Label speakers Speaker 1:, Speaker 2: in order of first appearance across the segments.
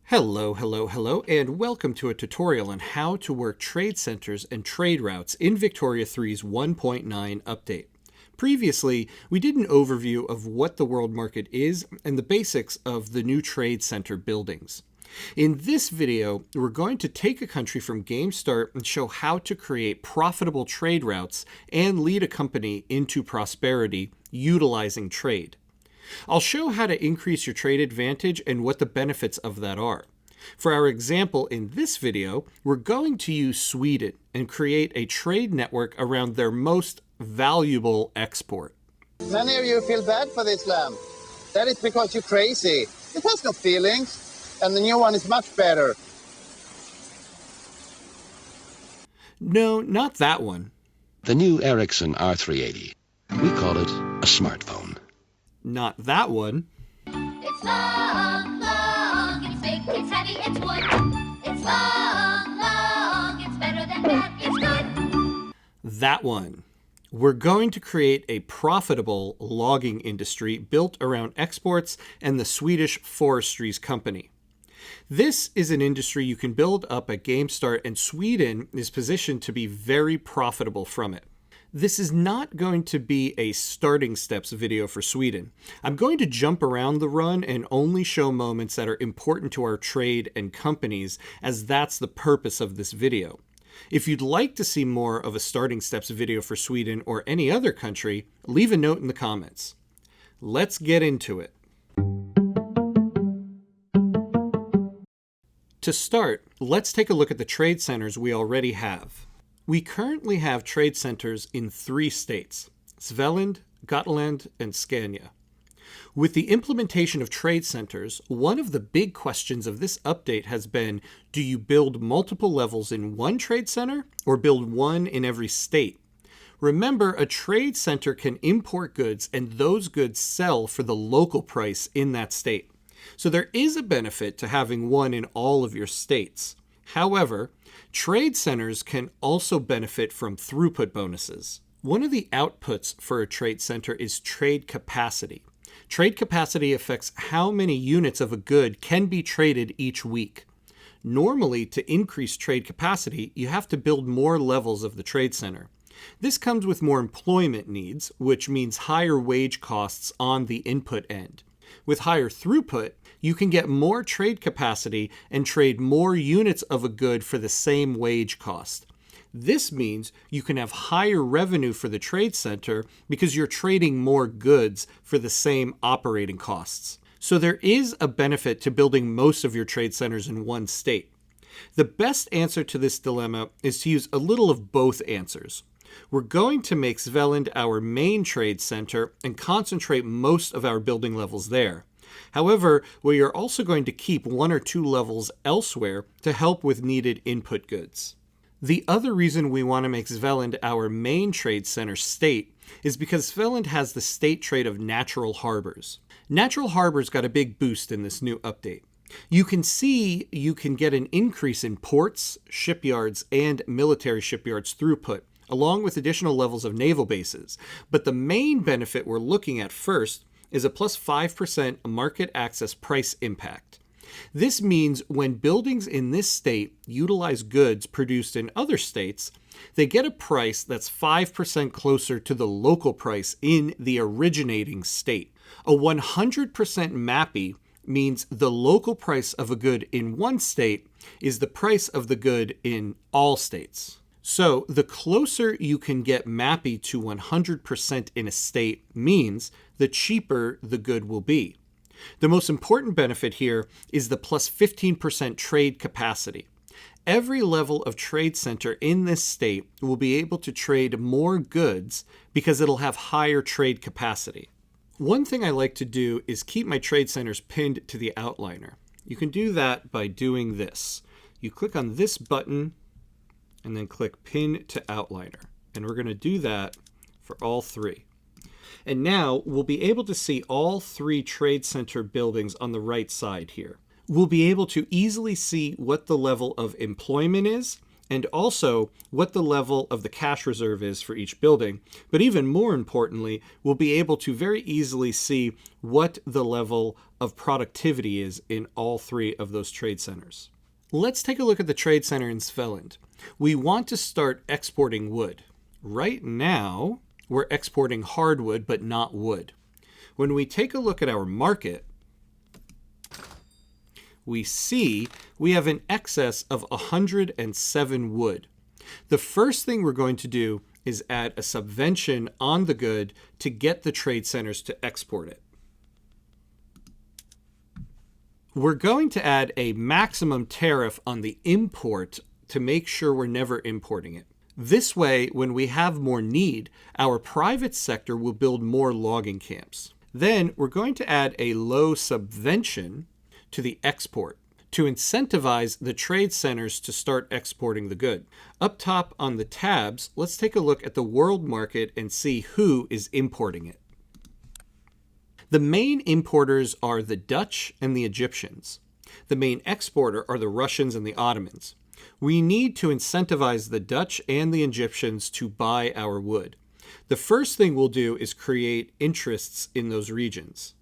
Speaker 1: Hello, and welcome to a tutorial on how to work trade centers and trade routes in Victoria 3's 1.9 update. Previously, we did an overview of what the world market is and the basics of the new trade center buildings. In this video, we're going to take a country from game start and show how to create profitable trade routes and lead a company into prosperity utilizing trade. I'll show how to increase your trade advantage and what the benefits of that are. For our example in this video, we're going to use Sweden and create a trade network around their most valuable export.
Speaker 2: Many of you feel bad for this lamb. That is because you're crazy. It has no feelings, and the new one is much better.
Speaker 1: No, not that one.
Speaker 3: The new Ericsson R380. We call it a smartphone.
Speaker 1: Not that one.
Speaker 4: It's long, it's big, it's heavy, it's wood. It's long, it's better than that, it's good.
Speaker 1: That one. We're going to create a profitable logging industry built around exports and the Swedish Forestries company. This is an industry you can build up at game start, and Sweden is positioned to be very profitable from it. This is not going to be a starting steps video for Sweden. I'm going to jump around the run and only show moments that are important to our trade and companies, as that's the purpose of this video. If you'd like to see more of a starting steps video for Sweden or any other country, leave a note in the comments. Let's get into it. To start, let's take a look at the trade centers we already have. We currently have trade centers in 3 states, Svealand, Gotland, and Scania. With the implementation of trade centers, one of the big questions of this update has been, do you build multiple levels in one trade center or build one in every state? Remember, a trade center can import goods and those goods sell for the local price in that state. So there is a benefit to having one in all of your states. However, trade centers can also benefit from throughput bonuses. One of the outputs for a trade center is trade capacity. Trade capacity affects how many units of a good can be traded each week. Normally, to increase trade capacity, you have to build more levels of the trade center. This comes with more employment needs, which means higher wage costs on the input end. With higher throughput, you can get more trade capacity and trade more units of a good for the same wage cost. This means you can have higher revenue for the trade center because you're trading more goods for the same operating costs. So there is a benefit to building most of your trade centers in one state. The best answer to this dilemma is to use a little of both answers. We're going to make Svealand our main trade center and concentrate most of our building levels there. However, we are also going to keep 1 or 2 levels elsewhere to help with needed input goods. The other reason we want to make Svealand our main trade center state is because Svealand has the state trait of natural harbors. Natural harbors got a big boost in this new update. You can see you can get an increase in ports, shipyards, and military shipyards throughput, along with additional levels of naval bases. But the main benefit we're looking at first is a plus 5% market access price impact. This means when buildings in this state utilize goods produced in other states, they get a price that's 5% closer to the local price in the originating state. A 100% MAPI means the local price of a good in one state is the price of the good in all states. So the closer you can get MAPI to 100% in a state means the cheaper the good will be. The most important benefit here is the plus 15% trade capacity. Every level of trade center in this state will be able to trade more goods because it'll have higher trade capacity. One thing I like to do is keep my trade centers pinned to the outliner. You can do that by doing this. You click on this button and then click Pin to Outliner. And we're going to do that for all 3. And now we'll be able to see all 3 trade center buildings on the right side here. We'll be able to easily see what the level of employment is and also what the level of the cash reserve is for each building. But even more importantly, we'll be able to very easily see what the level of productivity is in all three of those trade centers. Let's take a look at the trade center in Svealand. We want to start exporting wood. Right now, we're exporting hardwood, but not wood. When we take a look at our market, we see we have an excess of 107 wood. The first thing we're going to do is add a subvention on the good to get the trade centers to export it. We're going to add a maximum tariff on the import to make sure we're never importing it. This way, when we have more need, our private sector will build more logging camps. Then we're going to add a low subvention to the export to incentivize the trade centers to start exporting the good. Up top on the tabs, let's take a look at the world market and see who is importing it. The main importers are the Dutch and the Egyptians. The main exporter are the Russians and the Ottomans. We need to incentivize the Dutch and the Egyptians to buy our wood. The first thing we'll do is create interests in those regions.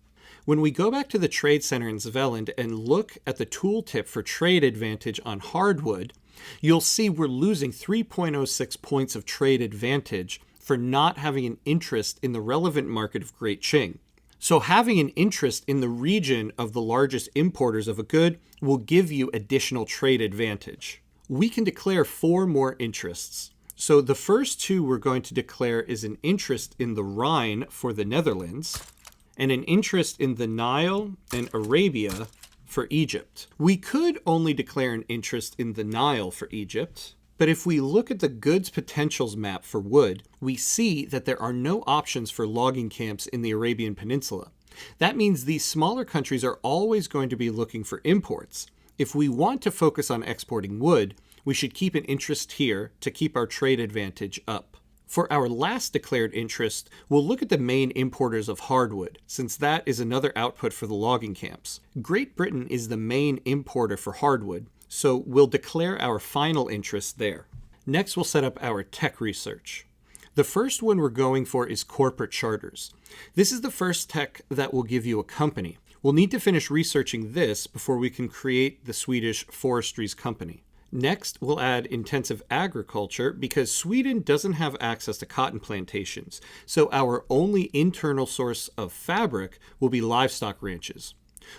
Speaker 1: When we go back to the trade center in Svealand and look at the tooltip for trade advantage on hardwood, you'll see we're losing 3.06 points of trade advantage for not having an interest in the relevant market of Great Qing. So having an interest in the region of the largest importers of a good will give you additional trade advantage. We can declare 4 more interests. So the first 2 we're going to declare is an interest in the Rhine for the Netherlands and an interest in the Nile and Arabia for Egypt. We could only declare an interest in the Nile for Egypt, but if we look at the goods potentials map for wood, we see that there are no options for logging camps in the Arabian Peninsula. That means these smaller countries are always going to be looking for imports. If we want to focus on exporting wood, we should keep an interest here to keep our trade advantage up. For our last declared interest, we'll look at the main importers of hardwood, since that is another output for the logging camps. Great Britain is the main importer for hardwood, so we'll declare our final interest there. Next, we'll set up our tech research. The first one we're going for is corporate charters. This is the first tech that will give you a company. We'll need to finish researching this before we can create the Swedish Forestries company. Next, we'll add intensive agriculture because Sweden doesn't have access to cotton plantations, so our only internal source of fabric will be livestock ranches.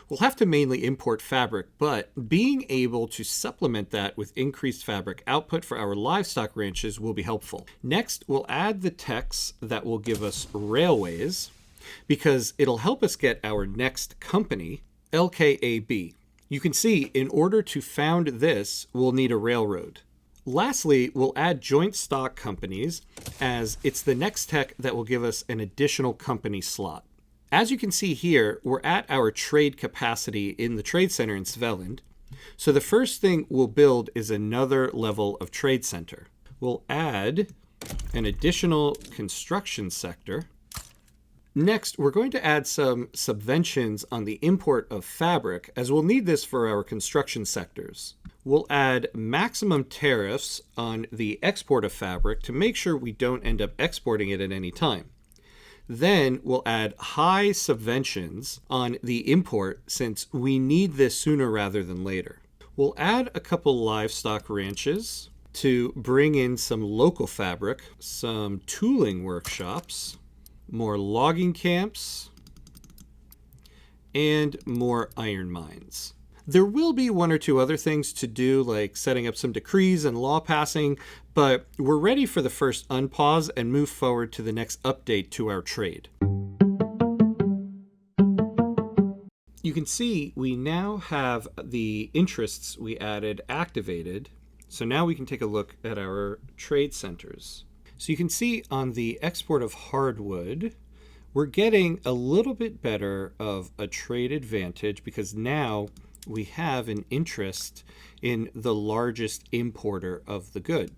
Speaker 1: We'll have to mainly import fabric, but being able to supplement that with increased fabric output for our livestock ranches will be helpful. Next, we'll add the techs that will give us railways because it'll help us get our next company, LKAB. You can see, in order to found this, we'll need a railroad. Lastly, we'll add joint stock companies as it's the next tech that will give us an additional company slot. As you can see here, we're at our trade capacity in the trade center in Svealand. So the first thing we'll build is another level of trade center. We'll add an additional construction sector. Next, we're going to add some subventions on the import of fabric, as we'll need this for our construction sectors. We'll add maximum tariffs on the export of fabric to make sure we don't end up exporting it at any time. Then we'll add high subventions on the import since we need this sooner rather than later. We'll add a couple livestock ranches to bring in some local fabric, some tooling workshops, more logging camps, and more iron mines. There will be 1 or 2 other things to do, like setting up some decrees and law passing, but we're ready for the first unpause and move forward to the next update to our trade. You can see we now have the interests we added activated, so now we can take a look at our trade centers. So you can see on the export of hardwood, we're getting a little bit better of a trade advantage because now we have an interest in the largest importer of the good.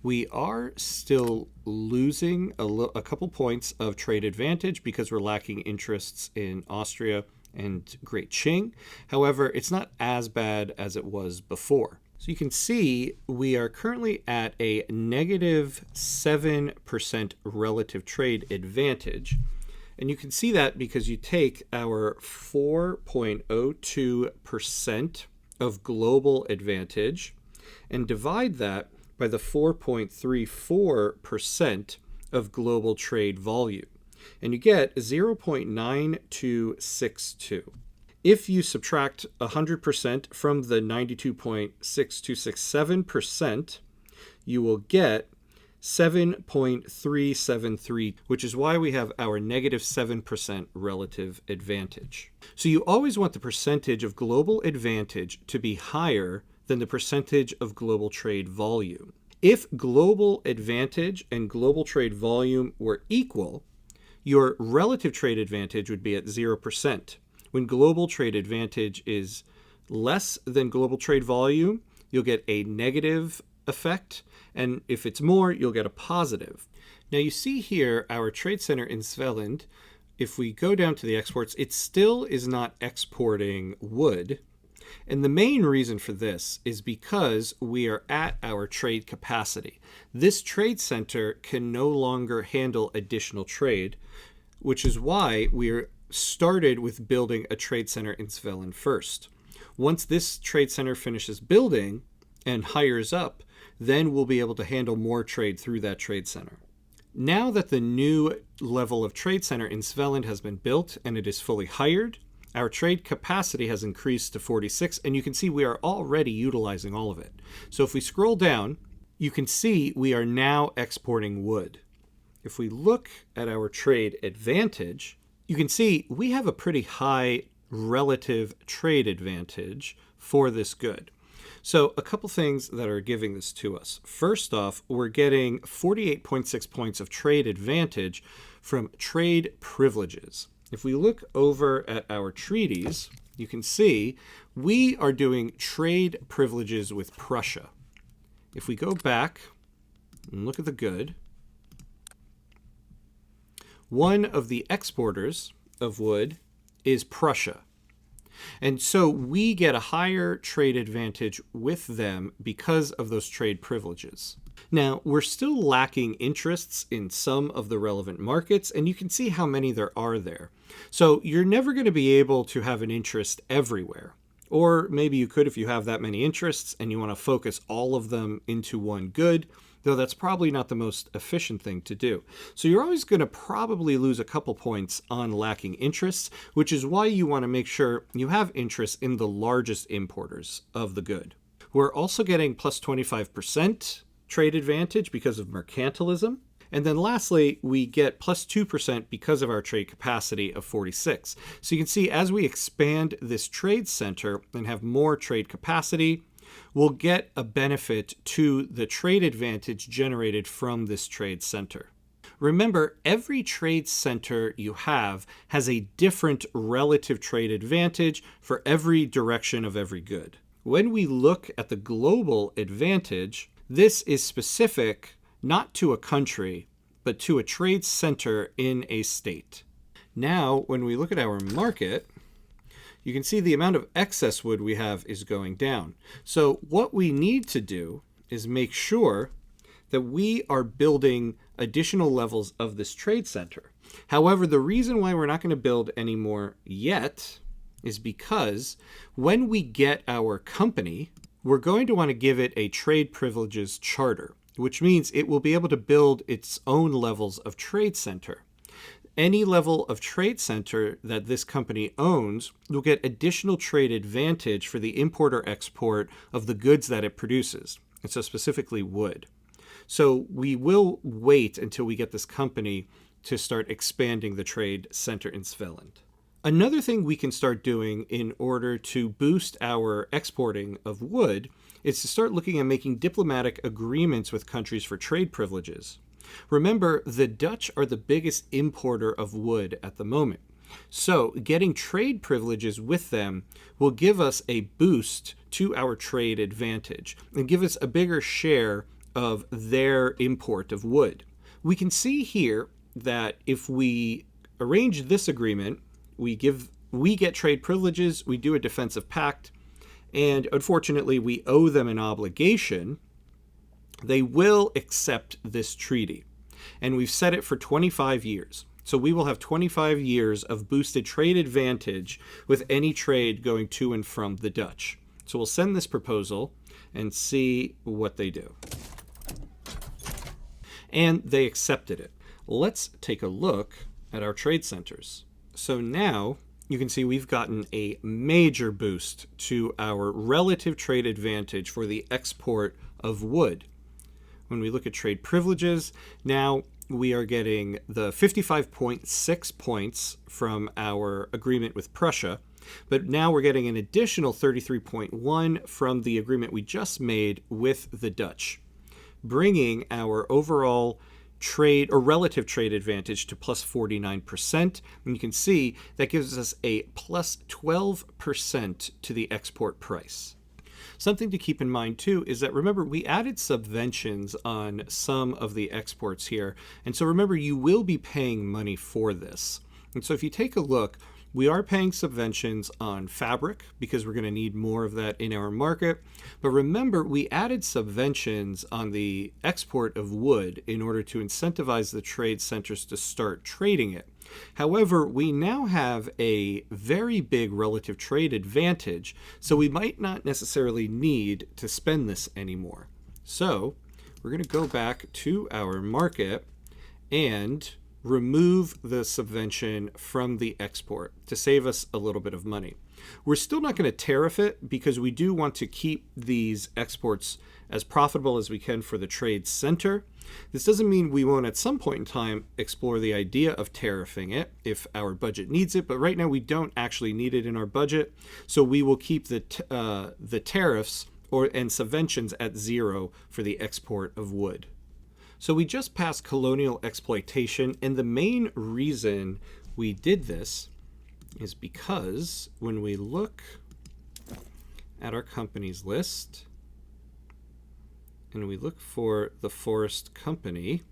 Speaker 1: We are still losing a couple points of trade advantage because we're lacking interests in Austria and Great Qing. However, it's not as bad as it was before. So you can see we are currently at a negative 7% relative trade advantage. And you can see that because you take our 4.02% of global advantage and divide that by the 4.34% of global trade volume. And you get 0.9262. If you subtract 100% from the 92.6267%, you will get 7.373, which is why we have our negative 7% relative advantage. So you always want the percentage of global advantage to be higher than the percentage of global trade volume. If global advantage and global trade volume were equal, your relative trade advantage would be at 0%. When global trade advantage is less than global trade volume, you'll get a negative effect, and if it's more, you'll get a positive. Now you see here our trade center in Svealand. If we go down to the exports, it still is not exporting wood. And the main reason for this is because we are at our trade capacity. This trade center can no longer handle additional trade, which is why we're started with building a trade center in Svealand first. Once this trade center finishes building and hires up, then we'll be able to handle more trade through that trade center. Now that the new level of trade center in Svealand has been built and it is fully hired, our trade capacity has increased to 46, and you can see we are already utilizing all of it. So if we scroll down, you can see we are now exporting wood. If we look at our trade advantage, you can see we have a pretty high relative trade advantage for this good. So a couple things that are giving this to us. First off, we're getting 48.6 points of trade advantage from trade privileges. If we look over at our treaties, you can see we are doing trade privileges with Prussia. If we go back and look at the good, one of the exporters of wood is Prussia. And so we get a higher trade advantage with them because of those trade privileges. Now, we're still lacking interests in some of the relevant markets, and you can see how many there are there. So you're never going to be able to have an interest everywhere. Or maybe you could if you have that many interests and you want to focus all of them into one good, though that's probably not the most efficient thing to do. So you're always going to probably lose a couple points on lacking interests, which is why you want to make sure you have interests in the largest importers of the good. We're also getting plus 25% trade advantage because of mercantilism. And then lastly, we get plus 2% because of our trade capacity of 46. So you can see as we expand this trade center and have more trade capacity, we'll get a benefit to the trade advantage generated from this trade center. Remember, every trade center you have has a different relative trade advantage for every direction of every good. When we look at the global advantage, this is specific not to a country, but to a trade center in a state. Now, when we look at our market, you can see the amount of excess wood we have is going down. So what we need to do is make sure that we are building additional levels of this trade center. However, the reason why we're not going to build any more yet is because when we get our company, we're going to want to give it a trade privileges charter, which means it will be able to build its own levels of trade center. Any level of trade center that this company owns will get additional trade advantage for the import or export of the goods that it produces, and so specifically wood. So we will wait until we get this company to start expanding the trade center in Svealand. Another thing we can start doing in order to boost our exporting of wood is to start looking at making diplomatic agreements with countries for trade privileges. Remember, the Dutch are the biggest importer of wood at the moment. So getting trade privileges with them will give us a boost to our trade advantage and give us a bigger share of their import of wood. We can see here that if we arrange this agreement, we get trade privileges, we do a defensive pact, and unfortunately we owe them an obligation, they will accept this treaty. And we've set it for 25 years. So we will have 25 years of boosted trade advantage with any trade going to and from the Dutch. So we'll send this proposal and see what they do. And they accepted it. Let's take a look at our trade centers. So now you can see we've gotten a major boost to our relative trade advantage for the export of wood. When we look at trade privileges, now we are getting the 55.6 points from our agreement with Prussia, but now we're getting an additional 33.1 from the agreement we just made with the Dutch, bringing our overall trade or relative trade advantage to plus 49%. And you can see that gives us a plus 12% to the export price. Something to keep in mind too is that, remember, we added subventions on some of the exports here. And so remember, you will be paying money for this. And so if you take a look, we are paying subventions on fabric because we're going to need more of that in our market. But remember, we added subventions on the export of wood in order to incentivize the trade centers to start trading it. However, we now have a very big relative trade advantage, so we might not necessarily need to spend this anymore. So we're going to go back to our market and remove the subvention from the export to save us a little bit of money. We're still not going to tariff it because we do want to keep these exports as profitable as we can for the trade center. This doesn't mean we won't at some point in time explore the idea of tariffing it if our budget needs it, but right now we don't actually need it in our budget, so we will keep the tariffs and subventions at zero for the export of wood. So we just passed colonial exploitation, and the main reason we did this is because when we look at our companies list and we look for the forest company,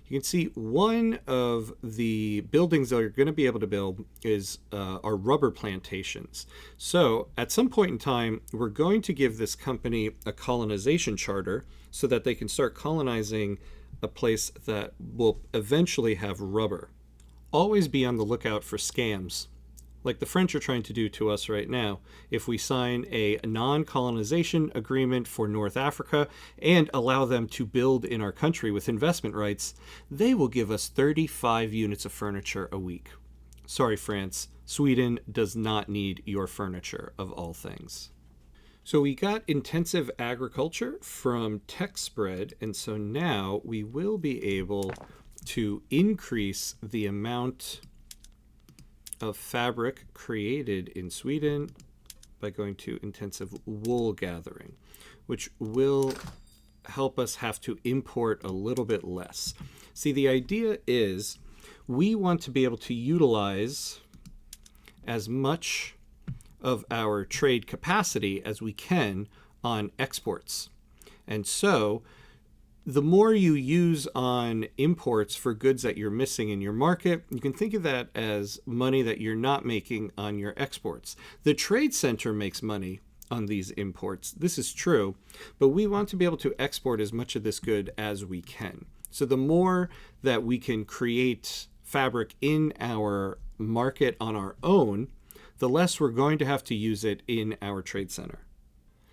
Speaker 1: you can see one of the buildings that you're going to be able to build is our rubber plantations. So at some point in time, we're going to give this company a colonization charter so that they can start colonizing a place that will eventually have rubber. Always be on the lookout for scams, like the French are trying to do to us right now. If we sign a non-colonization agreement for North Africa and allow them to build in our country with investment rights, they will give us 35 units of furniture a week. Sorry, France, Sweden does not need your furniture, of all things. So we got intensive agriculture from TechSpread, and so now we will be able to increase the amount of fabric created in Sweden by going to intensive wool gathering, which will help us have to import a little bit less. See, the idea is we want to be able to utilize as much of our trade capacity as we can on exports. And so the more you use on imports for goods that you're missing in your market, you can think of that as money that you're not making on your exports. The trade center makes money on these imports. This is true, but we want to be able to export as much of this good as we can. So the more that we can create fabric in our market on our own, the less we're going to have to use it in our trade center.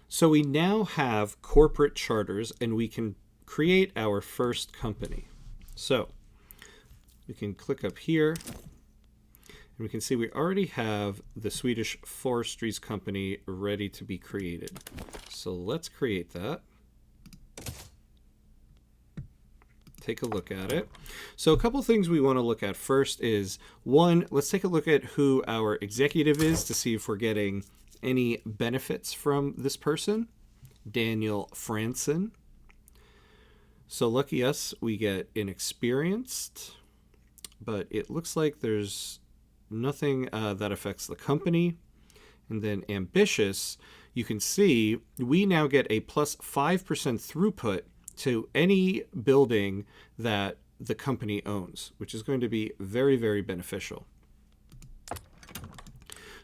Speaker 1: So we now have corporate charters and we can create our first company. So we can click up here and we can see we already have the Swedish Forestries company ready to be created. So let's create that. Take a look at it. So a couple things we want to look at first is, one, let's take a look at who our executive is to see if we're getting any benefits from this person. Daniel Franson. So lucky us, we get inexperienced, but it looks like there's nothing that affects the company. And then ambitious, you can see we now get a plus 5% throughput to any building that the company owns, which is going to be very, very beneficial.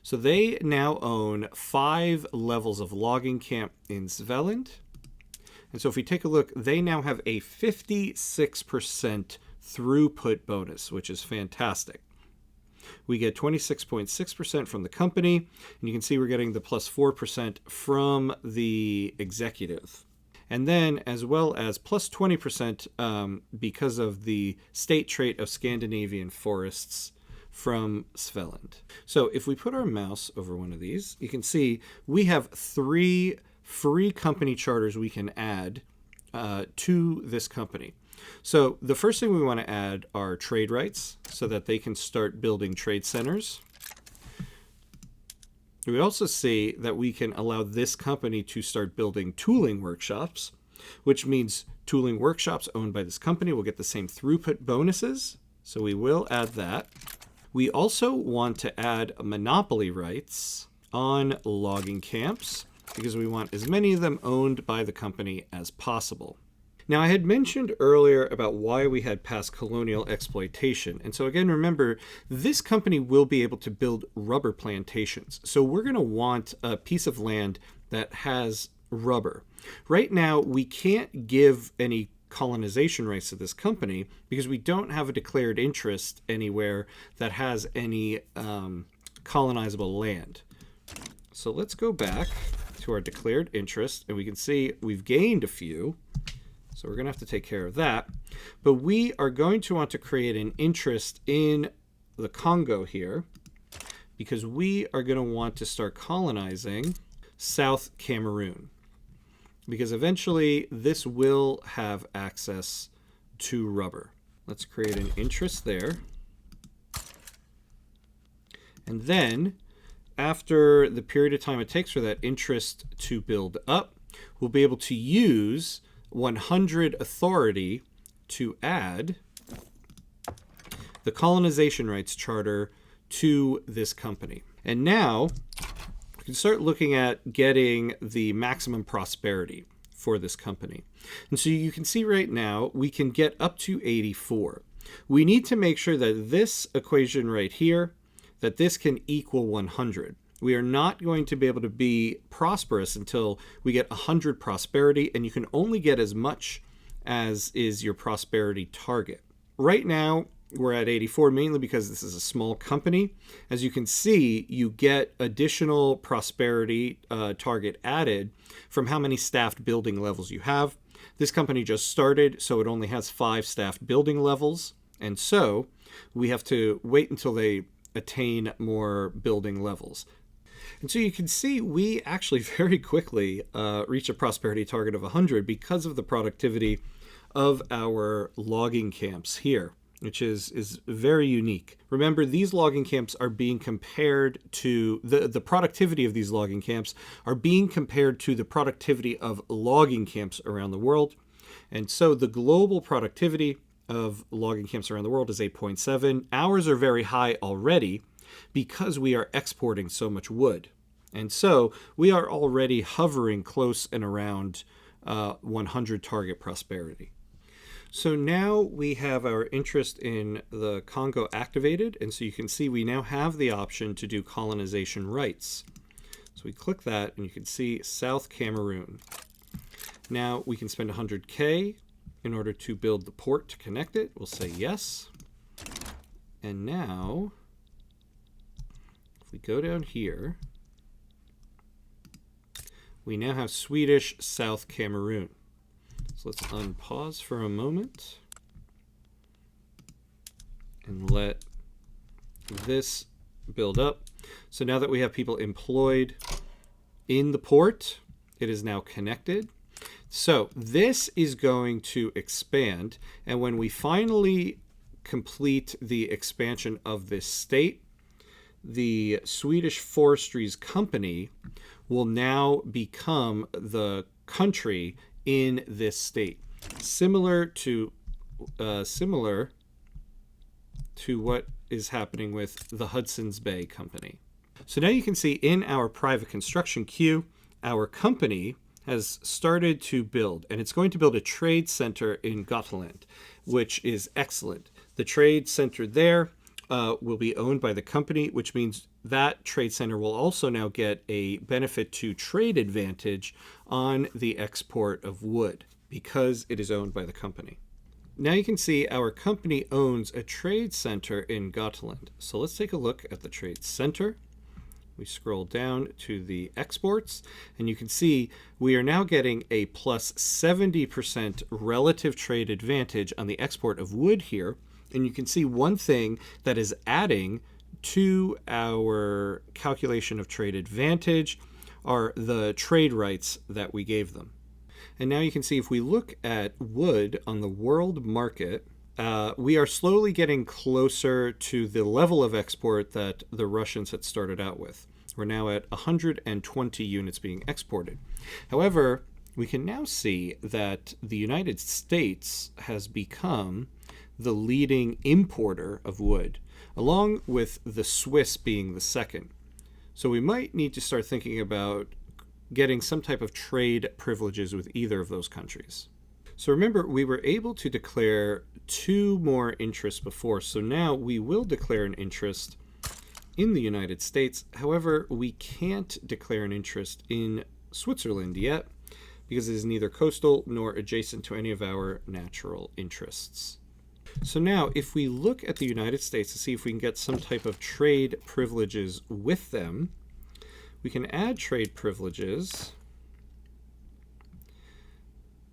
Speaker 1: So they now own 5 levels of logging camp in Svealand. And so if we take a look, they now have a 56% throughput bonus, which is fantastic. We get 26.6% from the company, and you can see we're getting the plus 4% from the executive. And then as well as plus 20% because of the state trait of Scandinavian forests from Svealand. So if we put our mouse over one of these, you can see we have 3 free company charters we can add to this company. So the first thing we want to add are trade rights so that they can start building trade centers. We also see that we can allow this company to start building tooling workshops, which means tooling workshops owned by this company will get the same throughput bonuses. So we will add that. We also want to add monopoly rights on logging camps because we want as many of them owned by the company as possible. Now, I had mentioned earlier about why we had past colonial exploitation. And so again, remember, this company will be able to build rubber plantations. So we're going to want a piece of land that has rubber. Right now, we can't give any colonization rights to this company because we don't have a declared interest anywhere that has any colonizable land. So let's go back to our declared interest, and we can see we've gained a few. So we're going to have to take care of that. But we are going to want to create an interest in the Congo here because we are going to want to start colonizing South Cameroon because eventually this will have access to rubber. Let's create an interest there. And then after the period of time it takes for that interest to build up, we'll be able to use 100 authority to add the colonization rights charter to this company. And now we can start looking at getting the maximum prosperity for this company. And so you can see right now we can get up to 84. We need to make sure that this equation right here, that this can equal 100. We are not going to be able to be prosperous until we get 100 prosperity, and you can only get as much as is your prosperity target. Right now, we're at 84 mainly because this is a small company. As you can see, you get additional prosperity target added from how many staffed building levels you have. This company just started, so it only has 5 staffed building levels, and so we have to wait until they attain more building levels. And so you can see we actually very quickly reach a prosperity target of 100 because of the productivity of our logging camps here, which is very unique. Remember, these logging camps are being compared to, the productivity of these logging camps are being compared to the productivity of logging camps around the world. And so the global productivity of logging camps around the world is 8.7. Ours are very high already because we are exporting so much wood. And so we are already hovering close and around 100 target prosperity. So now we have our interest in the Congo activated. And so you can see we now have the option to do colonization rights. So we click that and you can see South Cameroon. Now we can spend 100K in order to build the port to connect it. We'll say yes. And now if we go down here, we now have Swedish South Cameroon. So let's unpause for a moment and let this build up. So now that we have people employed in the port, it is now connected. So this is going to expand, and when we finally complete the expansion of this state, the Swedish Forestries company will now become the country in this state, similar to what is happening with the Hudson's Bay Company. So now you can see in our private construction queue, our company has started to build, and it's going to build a trade center in Gotland, which is excellent. The trade center there will be owned by the company, which means that trade center will also now get a benefit to trade advantage on the export of wood because it is owned by the company. Now you can see our company owns a trade center in Gotland. So let's take a look at the trade center. We scroll down to the exports, and you can see we are now getting a plus 70% relative trade advantage on the export of wood here. And you can see one thing that is adding to our calculation of trade advantage are the trade rights that we gave them. And now you can see if we look at wood on the world market, we are slowly getting closer to the level of export that the Russians had started out with. We're now at 120 units being exported. However, we can now see that the United States has become the leading importer of wood, along with the Swiss being the second. So we might need to start thinking about getting some type of trade privileges with either of those countries. So remember, we were able to declare 2 more interests before, so now we will declare an interest in the United States. However, we can't declare an interest in Switzerland yet because it is neither coastal nor adjacent to any of our natural interests. So now, if we look at the United States to see if we can get some type of trade privileges with them, we can add trade privileges,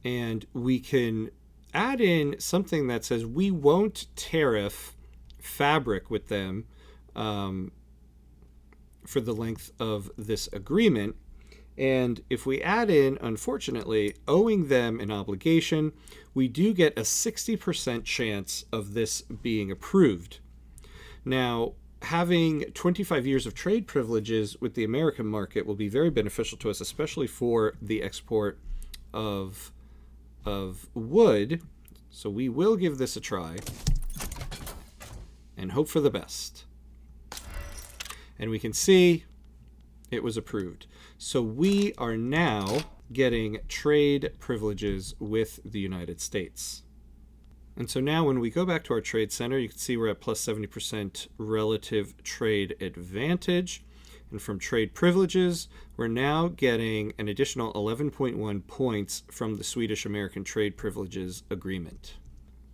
Speaker 1: and we can add in something that says we won't tariff fabric with them for the length of this agreement. And if we add in, unfortunately, owing them an obligation, we do get a 60% chance of this being approved. Now, having 25 years of trade privileges with the American market will be very beneficial to us, especially for the export of wood. So we will give this a try and hope for the best. And we can see it was approved. So we are now getting trade privileges with the United States. And so now when we go back to our trade center, you can see we're at plus 70% relative trade advantage. And from trade privileges, we're now getting an additional 11.1 points from the Swedish-American Trade Privileges Agreement.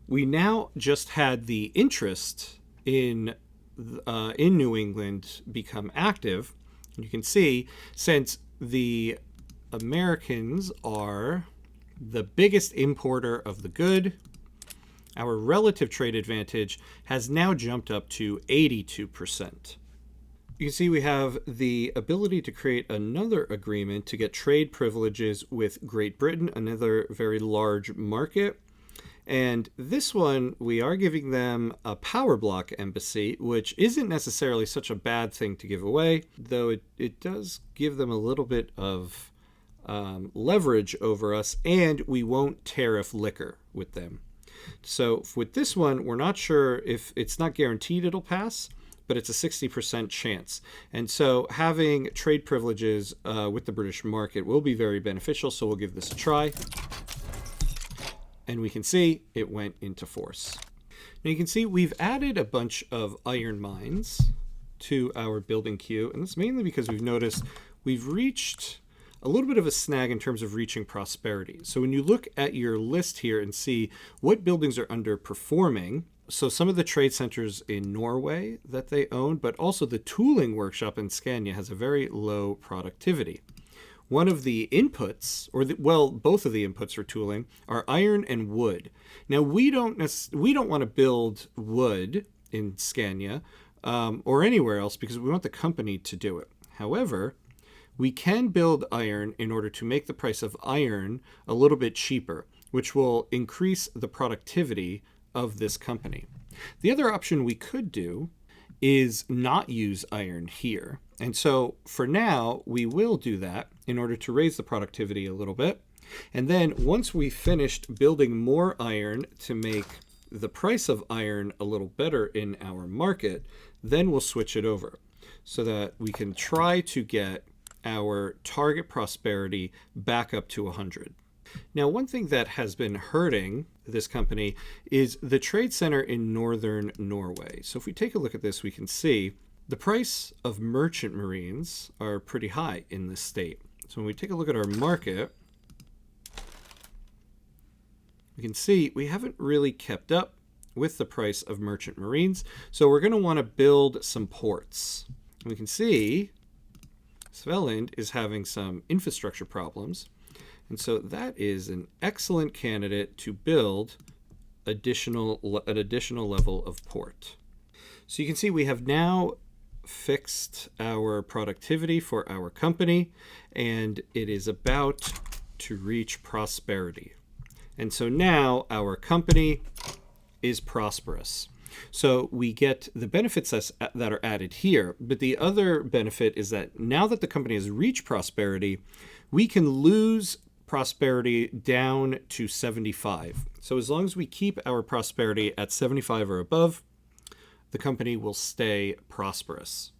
Speaker 1: We now just had the interest in New England become active. And you can see, since the Americans are the biggest importer of the good, our relative trade advantage has now jumped up to 82%. You can see we have the ability to create another agreement to get trade privileges with Great Britain, another very large market. And this one, we are giving them a power block embassy, which isn't necessarily such a bad thing to give away, though it does give them a little bit of leverage over us, and we won't tariff liquor with them. So with this one, we're not sure if it's not guaranteed it'll pass, but it's a 60% chance. And so having trade privileges with the British market will be very beneficial, so we'll give this a try. And we can see it went into force. Now you can see we've added a bunch of iron mines to our building queue, and that's mainly because we've noticed we've reached a little bit of a snag in terms of reaching prosperity. So when you look at your list here and see what buildings are underperforming, so some of the trade centers in Norway that they own, but also the tooling workshop in Scania has a very low productivity. One of the inputs, both of the inputs for tooling are iron and wood. Now we don't want to build wood in Scania or anywhere else because we want the company to do it. However, we can build iron in order to make the price of iron a little bit cheaper, which will increase the productivity of this company. The other option we could do is not use iron here. And so for now, we will do that in order to raise the productivity a little bit. And then once we finished building more iron to make the price of iron a little better in our market, then we'll switch it over so that we can try to get our target prosperity back up to 100. Now, one thing that has been hurting this company is the trade center in northern Norway. So if we take a look at this, we can see The price of merchant marines are pretty high in this state. So when we take a look at our market, we can see we haven't really kept up with the price of merchant marines. So we're going to want to build some ports. We can see Svealand is having some infrastructure problems. And so that is an excellent candidate to build an additional level of port. So you can see we have now fixed our productivity for our company, and it is about to reach prosperity. And so now our company is prosperous. So we get the benefits that are added here, but the other benefit is that now that the company has reached prosperity, we can lose prosperity down to 75. So as long as we keep our prosperity at 75 or above, the company will stay prosperous.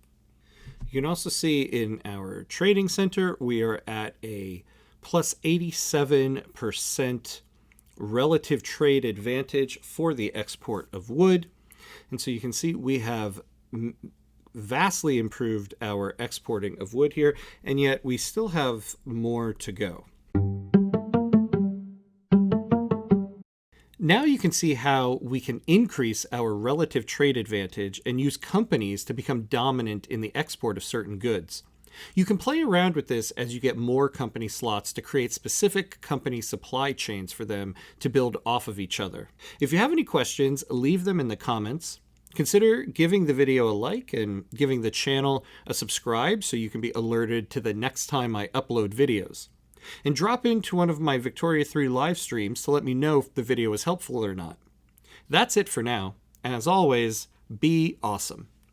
Speaker 1: You can also see in our trading center, we are at a plus 87% relative trade advantage for the export of wood. And so you can see we have vastly improved our exporting of wood here, and yet we still have more to go. Now you can see how we can increase our relative trade advantage and use companies to become dominant in the export of certain goods. You can play around with this as you get more company slots to create specific company supply chains for them to build off of each other. If you have any questions, leave them in the comments. Consider giving the video a like and giving the channel a subscribe so you can be alerted to the next time I upload videos. And drop into one of my Victoria 3 live streams to let me know if the video was helpful or not. That's it for now, and as always, be awesome.